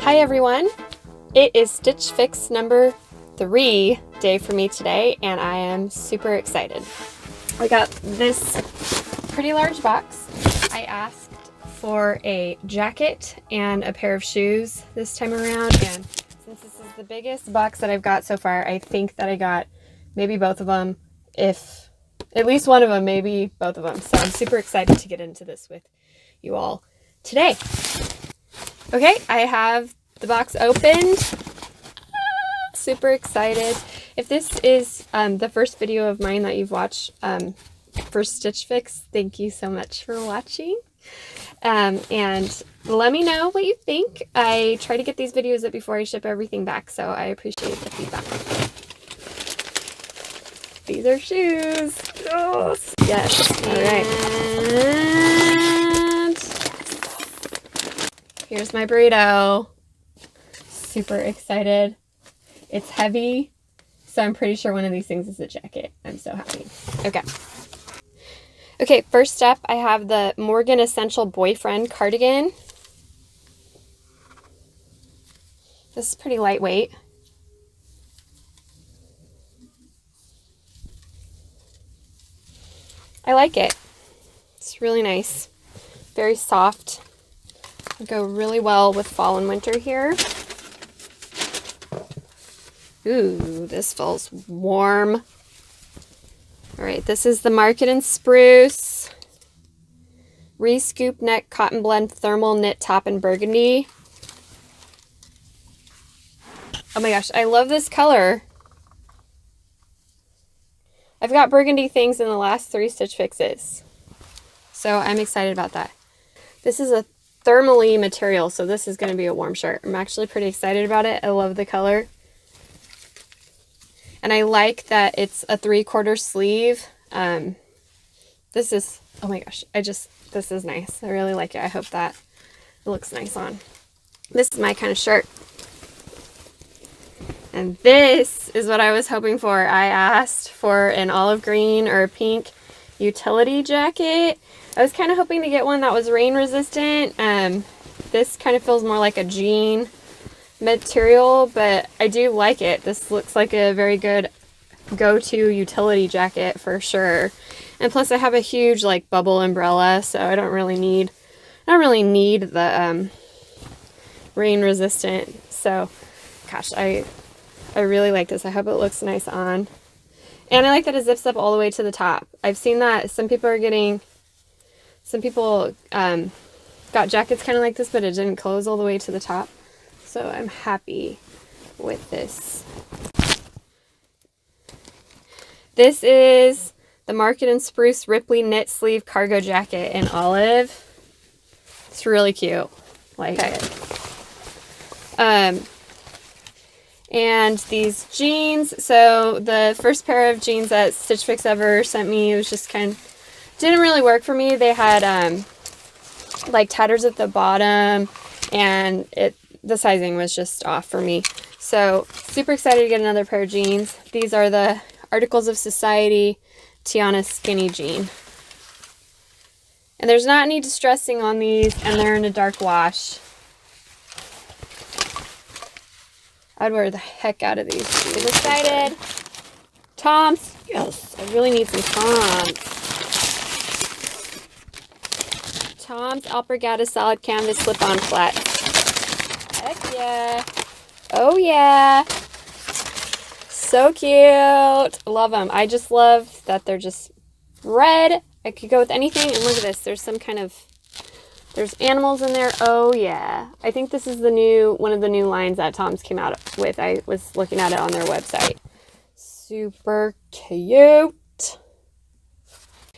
Hi everyone, it is Stitch Fix number 3 day for me today, and I am super excited. I got this pretty large box. I asked for a jacket and a pair of shoes this time around, and since this is the biggest box that I've got so far, I think that I got maybe both of them, if at least one of them, maybe both of them. So I'm super excited to get into this with you all today. Okay, I have the box opened. Super excited. If this is the first video of mine that you've watched for Stitch Fix, thank you so much for watching. And let me know what you think. I try to get these videos up before I ship everything back, so I appreciate the feedback. These are shoes. Oh, yes. All right. And here's my burrito. Super excited. It's heavy, so I'm pretty sure one of these things is a jacket. I'm so happy. Okay, first up, I have the Morgan Essential Boyfriend cardigan. This is pretty lightweight. I like it. It's really nice. Very soft. It'll go really well with fall and winter here. Ooh, this feels warm. All right, this is the Market and Spruce Reeze Scoop Neck Cotton Blend Thermal Knit Top in Burgundy. Oh my gosh, I love this color. I've got burgundy things in the last 3 Stitch Fixes, so I'm excited about that. This is a thermally material, so this is going to be a warm shirt. I'm actually pretty excited about it. I love the color. And I like that it's a 3/4 sleeve. This is, oh my gosh, this is nice. I really like it. I hope that it looks nice on. This is my kind of shirt. And this is what I was hoping for. I asked for an olive green or a pink utility jacket. I was kind of hoping to get one that was rain resistant. This kind of feels more like a jean material, but I do like it. This looks like a very good go-to utility jacket for sure. And plus I have a huge like bubble umbrella, so I don't really need the rain resistant. So gosh, I really like this. I hope it looks nice on. And I like that it zips up all the way to the top. I've seen that some people got jackets kind of like this, but it didn't close all the way to the top. So I'm happy with this. This is the Market and Spruce Riplee Knit Sleeve Cargo Jacket in olive. It's really cute. Like it. And these jeans. So the first pair of jeans that Stitch Fix ever sent me, it was just didn't really work for me. They had like tatters at the bottom, and the sizing was just off for me. So super excited to get another pair of jeans. These are the Articles of Society Tiana skinny jean. And there's not any distressing on these, and they're in a dark wash. I'd wear the heck out of these. I'm excited. Toms. Yes, I really need some Toms. Toms Alpargata Solid Canvas Slip-On Flats. Heck yeah. Oh yeah. So cute. Love them. I just love that they're just red. I could go with anything. And look at this. There's there's animals in there. Oh yeah. I think this is one of the new lines that Tom's came out with. I was looking at it on their website. Super cute.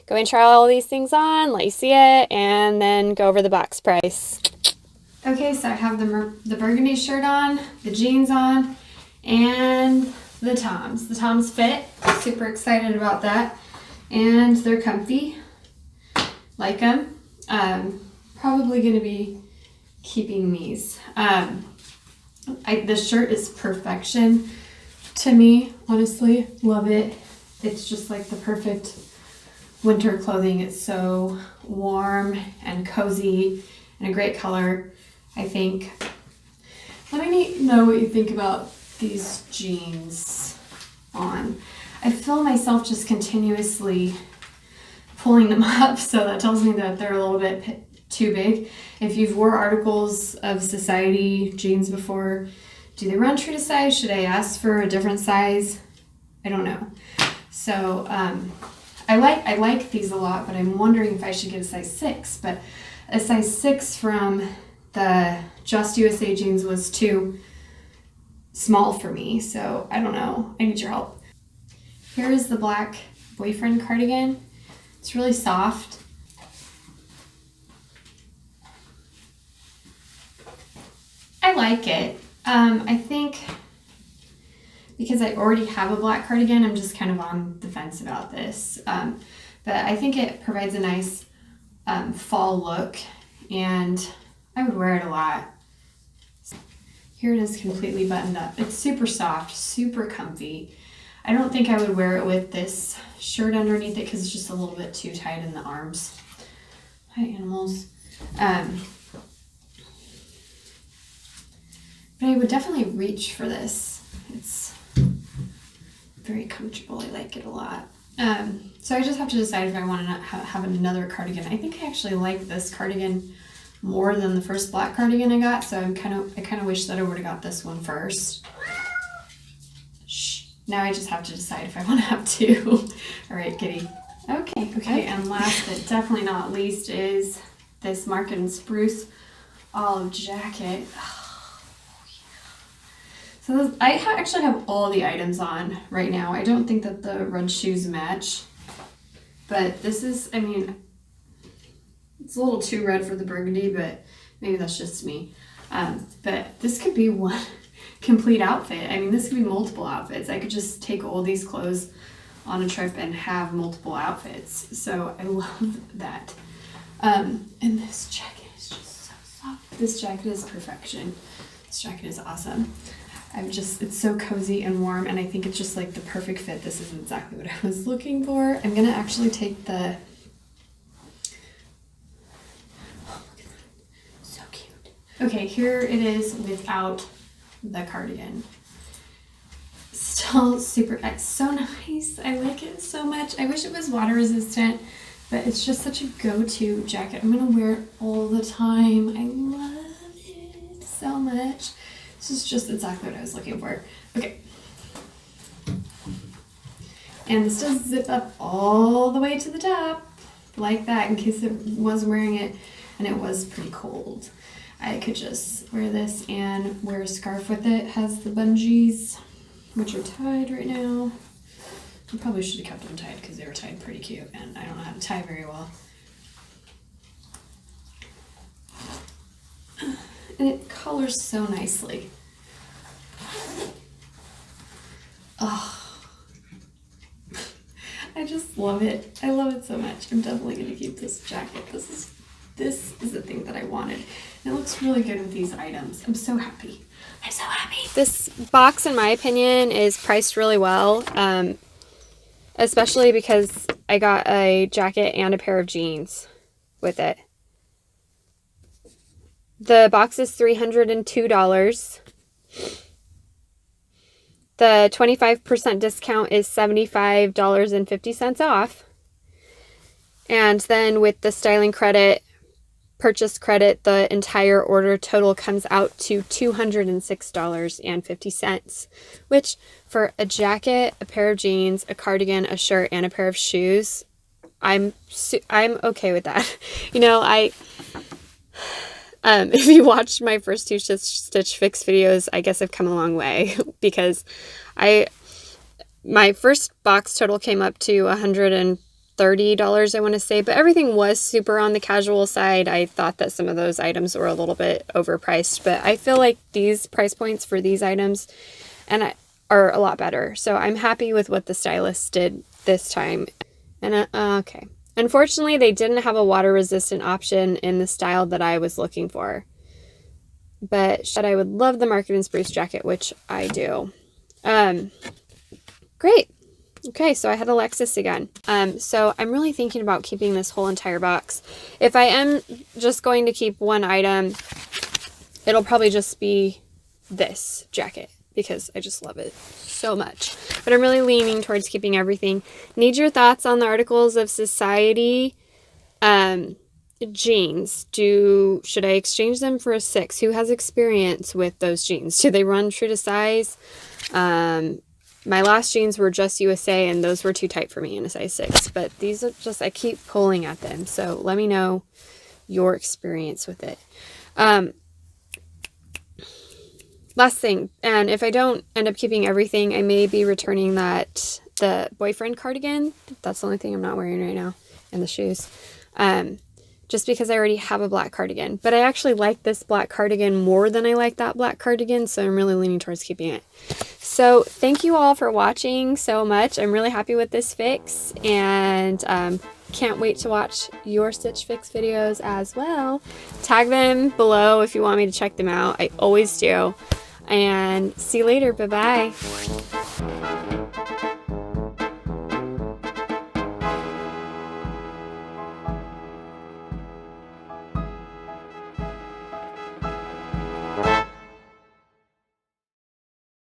Go and try all these things on, let you see it, and then go over the box price. Okay, so I have the burgundy shirt on, the jeans on, and the Toms. The Toms fit. Super excited about that. And they're comfy. Like them. Probably going to be keeping these. This shirt is perfection to me, honestly. Love it. It's just like the perfect winter clothing. It's so warm and cozy and a great color, I think. Let me know what you think about these jeans on. I feel myself just continuously pulling them up, so that tells me that they're a little bit too big. If you've wore articles of society jeans before, do they run true to size? Should I ask for a different size? I don't know. So I like these a lot, but I'm wondering if I should get a size 6. But a size 6 from the Just USA jeans was too small for me, so I don't know. I need your help. Here is the black boyfriend cardigan. It's really soft. I like it. I think because I already have a black cardigan, I'm just kind of on the fence about this. But I think it provides a nice fall look, and I would wear it a lot. Here it is completely buttoned up. It's super soft, super comfy. I don't think I would wear it with this shirt underneath it because it's just a little bit too tight in the arms. Hi, animals. But I would definitely reach for this. It's very comfortable. I like it a lot. So I just have to decide if I want to have another cardigan. I think I actually like this cardigan more than the first black cardigan I got, so I kind of wish that I would have got this one first. Shh. Now I just have to decide if I want to have two. All right, kitty. Okay, and last but definitely not least is this Market & Spruce olive jacket. Oh, yeah. So I actually have all the items on right now. I don't think that the red shoes match, but this is, I mean, it's a little too red for the burgundy, but maybe that's just me. But this could be one complete outfit. I mean, this could be multiple outfits. I could just take all these clothes on a trip and have multiple outfits. So I love that. And this jacket is just so soft. This jacket is perfection. This jacket is awesome. It's so cozy and warm, and I think it's just like the perfect fit. This is exactly what I was looking for. I'm gonna actually take the, okay, here it is without the cardigan. Still super, it's so nice. I like it so much. I wish it was water resistant, but it's just such a go-to jacket. I'm gonna wear it all the time. I love it so much. This is just exactly what I was looking for. Okay. And this does zip up all the way to the top, like that, in case it was wearing it and it was pretty cold. I could just wear this and wear a scarf with it. It has the bungees, which are tied right now. I probably should have kept them tied because they were tied pretty cute, and I don't know how to tie very well. And it colors so nicely. Oh, I just love it. I love it so much. I'm definitely going to keep this jacket. This is the thing that I wanted. And it looks really good with these items. I'm so happy. I'm so happy. This box, in my opinion, is priced really well, especially because I got a jacket and a pair of jeans with it. The box is $302. The 25% discount is $75.50 off. And then with the styling credit, purchase credit, the entire order total comes out to $206.50, which for a jacket, a pair of jeans, a cardigan, a shirt, and a pair of shoes, I'm okay with that. You know, if you watched my first two Stitch Fix videos, I guess I've come a long way because my first box total came up to $130, I want to say, but everything was super on the casual side. I thought that some of those items were a little bit overpriced, but I feel like these price points for these items are a lot better. So I'm happy with what the stylist did this time. And okay. Unfortunately, they didn't have a water-resistant option in the style that I was looking for. But I would love the Market & Spruce jacket, which I do. Great. Okay, so I had Alexis again. So I'm really thinking about keeping this whole entire box. If I am just going to keep one item, it'll probably just be this jacket because I just love it so much. But I'm really leaning towards keeping everything. Need your thoughts on the Articles of Society jeans. Should I exchange them for a 6? Who has experience with those jeans? Do they run true to size? My last jeans were just USA, and those were too tight for me in a size 6. But these are just, I keep pulling at them. So let me know your experience with it. Last thing, and if I don't end up keeping everything, I may be returning the boyfriend cardigan. That's the only thing I'm not wearing right now, and the shoes. Just because I already have a black cardigan. But I actually like this black cardigan more than I like that black cardigan, so I'm really leaning towards keeping it. So thank you all for watching so much. I'm really happy with this fix, and can't wait to watch your Stitch Fix videos as well. Tag them below if you want me to check them out. I always do. And see you later. Bye-bye.